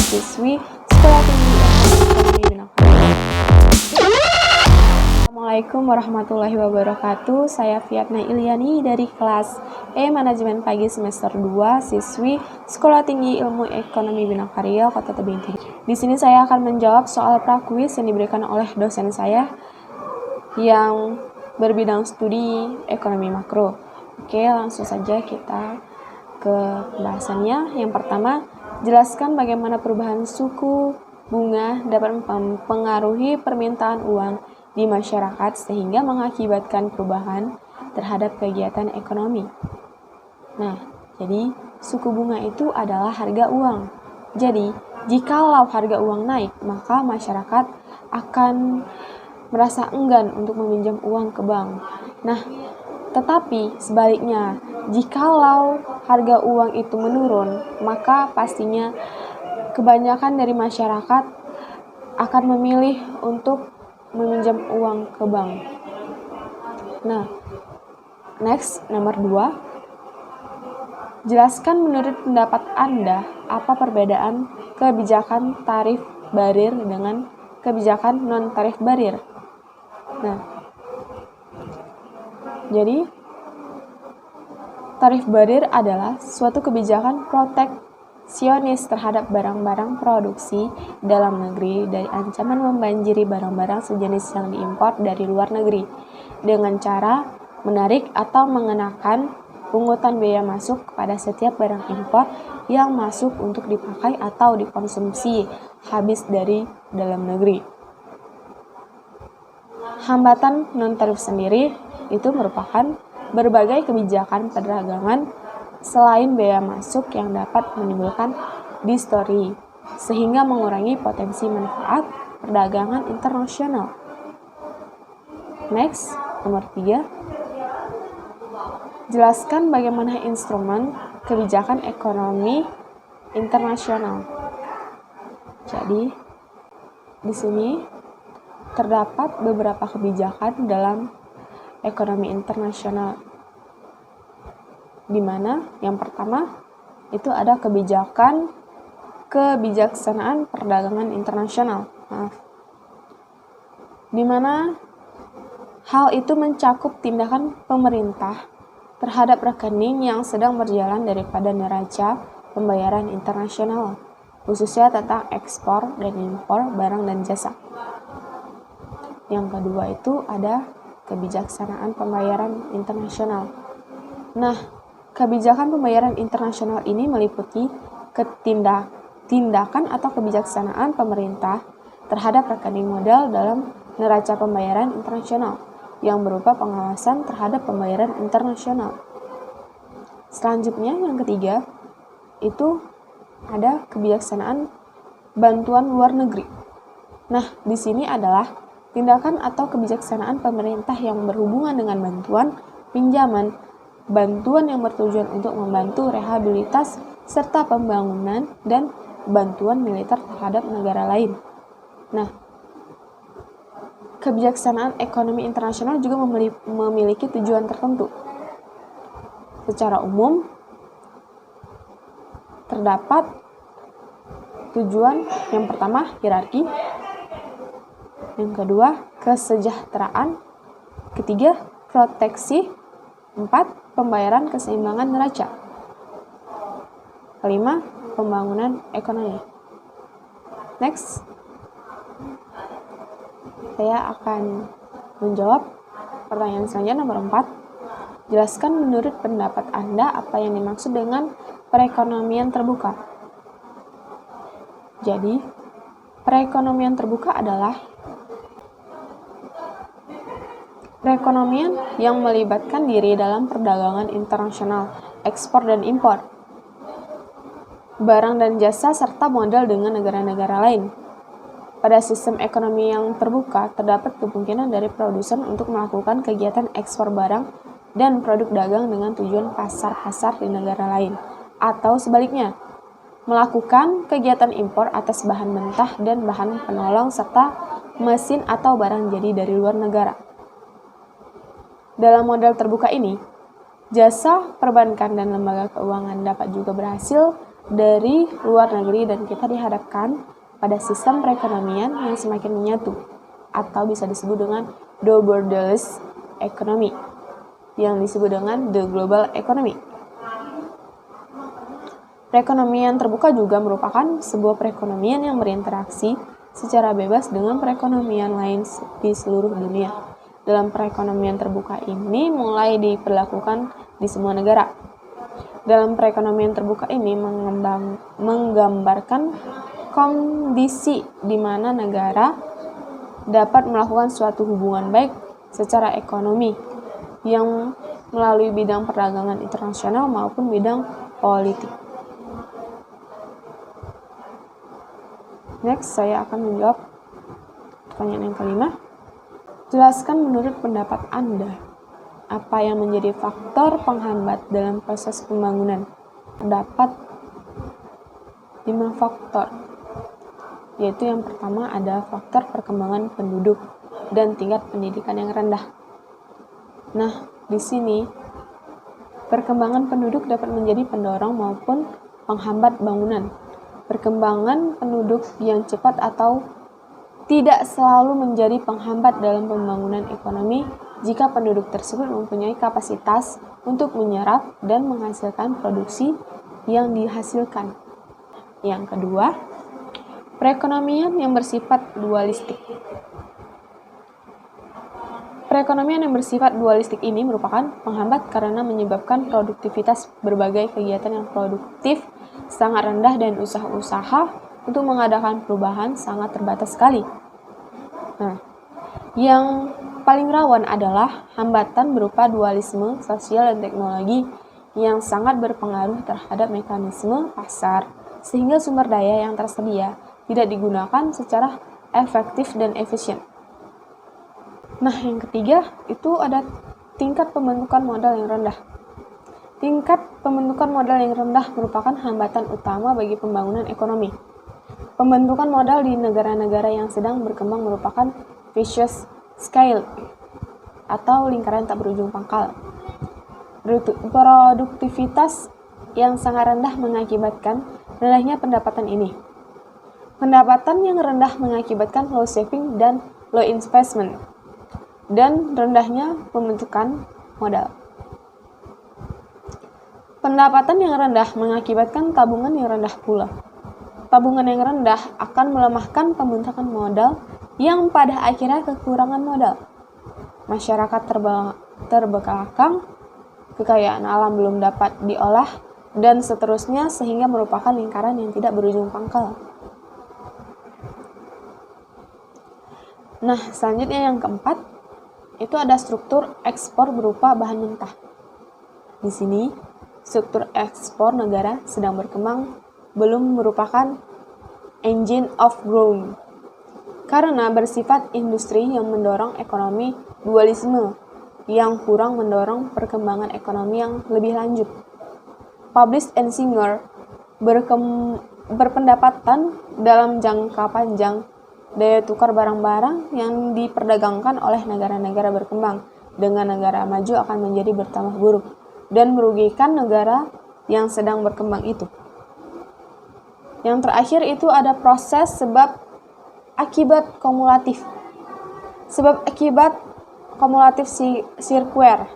siswi Sekolah Tinggi Ekonomi Binakarya. Assalamualaikum warahmatullahi wabarakatuh. Saya Fiatna Ilyani dari kelas E Manajemen Pagi semester 2, siswi Sekolah Tinggi Ilmu Ekonomi Binakarya, Kota Tebing Tinggi. Di sini saya akan menjawab soal prakuis yang diberikan oleh dosen saya yang berbidang studi ekonomi makro. Oke, langsung saja kita ke pembahasannya. Yang pertama, jelaskan bagaimana perubahan suku bunga dapat mempengaruhi permintaan uang di masyarakat sehingga mengakibatkan perubahan terhadap kegiatan ekonomi. Nah, jadi suku bunga itu adalah harga uang. Jadi, jikalau harga uang naik, maka masyarakat akan merasa enggan untuk meminjam uang ke bank. Nah, tetapi sebaliknya, jikalau harga uang itu menurun, maka pastinya kebanyakan dari masyarakat akan memilih untuk meminjam uang ke bank. Nah, next, nomor 2. Jelaskan menurut pendapat Anda apa perbedaan kebijakan tarif barir dengan kebijakan non-tarif barir. Nah, jadi, tarif barir adalah suatu kebijakan proteksionis terhadap barang-barang produksi dalam negeri dari ancaman membanjiri barang-barang sejenis yang diimpor dari luar negeri dengan cara menarik atau mengenakan pungutan biaya masuk kepada setiap barang impor yang masuk untuk dipakai atau dikonsumsi habis dari dalam negeri. Hambatan non-tarif sendiri itu merupakan berbagai kebijakan perdagangan selain biaya masuk yang dapat menimbulkan distorsi sehingga mengurangi potensi manfaat perdagangan internasional. Next, nomor 3. Jelaskan bagaimana instrumen kebijakan ekonomi internasional. Jadi, di sini terdapat beberapa kebijakan dalam ekonomi internasional, di mana yang pertama itu ada kebijaksanaan perdagangan internasional. Di mana hal itu mencakup tindakan pemerintah terhadap rekening yang sedang berjalan daripada neraca pembayaran internasional, khususnya tentang ekspor dan impor barang dan jasa. Yang kedua itu ada kebijaksanaan pembayaran internasional. Nah, kebijakan pembayaran internasional ini meliputi tindakan atau kebijaksanaan pemerintah terhadap rekening modal dalam neraca pembayaran internasional yang berupa pengawasan terhadap pembayaran internasional. Selanjutnya, yang ketiga, itu ada kebijaksanaan bantuan luar negeri. Nah, di sini adalah tindakan atau kebijaksanaan pemerintah yang berhubungan dengan bantuan, pinjaman, bantuan yang bertujuan untuk membantu rehabilitas serta pembangunan, dan bantuan militer terhadap negara lain. Nah, kebijaksanaan ekonomi internasional juga memiliki tujuan tertentu. Secara umum, terdapat tujuan yang pertama, hierarki. Yang kedua, kesejahteraan. Ketiga, proteksi. 4, pembayaran keseimbangan neraca. Kelima, pembangunan ekonomi. Next, saya akan menjawab pertanyaan selanjutnya, nomor 4. Jelaskan menurut pendapat Anda apa yang dimaksud dengan perekonomian terbuka. Jadi, perekonomian terbuka adalah perekonomian yang melibatkan diri dalam perdagangan internasional, ekspor dan impor, barang dan jasa, serta modal dengan negara-negara lain. Pada sistem ekonomi yang terbuka, terdapat kemungkinan dari produsen untuk melakukan kegiatan ekspor barang dan produk dagang dengan tujuan pasar-pasar di negara lain, atau sebaliknya, melakukan kegiatan impor atas bahan mentah dan bahan penolong serta mesin atau barang jadi dari luar negara. Dalam model terbuka ini, jasa perbankan dan lembaga keuangan dapat juga berhasil dari luar negeri dan kita dihadapkan pada sistem perekonomian yang semakin menyatu atau bisa disebut dengan the borderless economy yang disebut dengan the global economy. Perekonomian terbuka juga merupakan sebuah perekonomian yang berinteraksi secara bebas dengan perekonomian lain di seluruh dunia. Dalam perekonomian terbuka ini mulai diberlakukan di semua negara. Dalam perekonomian terbuka ini menggambarkan kondisi di mana negara dapat melakukan suatu hubungan baik secara ekonomi yang melalui bidang perdagangan internasional maupun bidang politik. Next, saya akan menjawab pertanyaan yang kelima. Jelaskan menurut pendapat Anda, apa yang menjadi faktor penghambat dalam proses pembangunan? Terdapat 5 faktor, yaitu yang pertama ada faktor perkembangan penduduk dan tingkat pendidikan yang rendah. Nah, di sini perkembangan penduduk dapat menjadi pendorong maupun penghambat bangunan. Perkembangan penduduk yang cepat atau tidak selalu menjadi penghambat dalam pembangunan ekonomi jika penduduk tersebut mempunyai kapasitas untuk menyerap dan menghasilkan produksi yang dihasilkan. Yang kedua, perekonomian yang bersifat dualistik. Perekonomian yang bersifat dualistik ini merupakan penghambat karena menyebabkan produktivitas berbagai kegiatan yang produktif sangat rendah dan usaha-usaha untuk mengadakan perubahan sangat terbatas sekali. Nah, yang paling rawan adalah hambatan berupa dualisme sosial dan teknologi yang sangat berpengaruh terhadap mekanisme pasar, sehingga sumber daya yang tersedia tidak digunakan secara efektif dan efisien. Nah, yang ketiga itu ada tingkat pembentukan modal yang rendah. Tingkat pembentukan modal yang rendah merupakan hambatan utama bagi pembangunan ekonomi. Pembentukan modal di negara-negara yang sedang berkembang merupakan vicious cycle atau lingkaran tak berujung pangkal. Produktivitas yang sangat rendah mengakibatkan rendahnya pendapatan ini. Pendapatan yang rendah mengakibatkan low saving dan low investment, dan rendahnya pembentukan modal. Pendapatan yang rendah mengakibatkan tabungan yang rendah pula. Tabungan yang rendah akan melemahkan pembentukan modal yang pada akhirnya kekurangan modal. Masyarakat terbelakang, kekayaan alam belum dapat diolah, dan seterusnya sehingga merupakan lingkaran yang tidak berujung pangkal. Nah, selanjutnya yang keempat, itu ada struktur ekspor berupa bahan mentah. Di sini, struktur ekspor negara sedang berkembang belum merupakan engine of growth karena bersifat industri yang mendorong ekonomi dualisme yang kurang mendorong perkembangan ekonomi yang lebih lanjut. Publish and Singer berpendapatan dalam jangka panjang daya tukar barang-barang yang diperdagangkan oleh negara-negara berkembang dengan negara maju akan menjadi bertambah buruk dan merugikan negara yang sedang berkembang itu. Yang terakhir itu ada proses sebab akibat kumulatif. Sebab akibat kumulatif sirkuler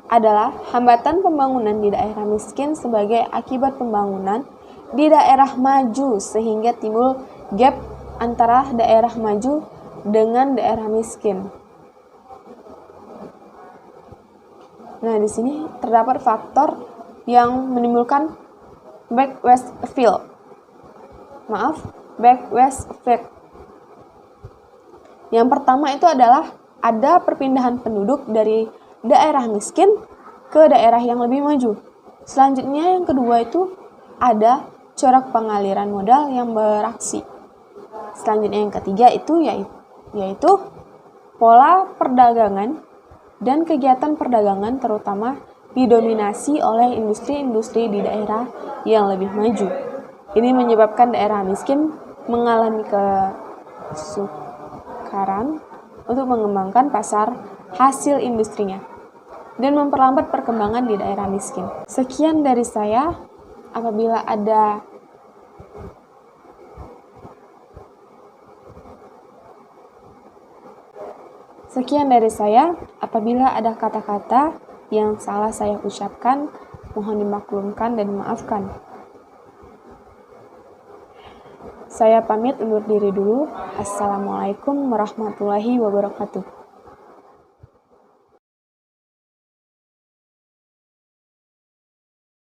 adalah hambatan pembangunan di daerah miskin sebagai akibat pembangunan di daerah maju sehingga timbul gap antara daerah maju dengan daerah miskin. Nah, di sini terdapat faktor yang menimbulkan backwest effect. Yang pertama itu adalah ada perpindahan penduduk dari daerah miskin ke daerah yang lebih maju. Selanjutnya yang kedua itu ada corak pengaliran modal yang beraksi. Selanjutnya yang ketiga itu yaitu pola perdagangan dan kegiatan perdagangan terutama didominasi oleh industri-industri di daerah yang lebih maju. Ini menyebabkan daerah miskin mengalami kesukaran untuk mengembangkan pasar hasil industrinya dan memperlambat perkembangan di daerah miskin. Sekian dari saya. Apabila ada Sekian dari saya. Apabila ada kata-kata yang salah saya ucapkan, mohon dimaklumkan dan dimaafkan. Saya pamit undur diri dulu. Assalamualaikum warahmatullahi wabarakatuh.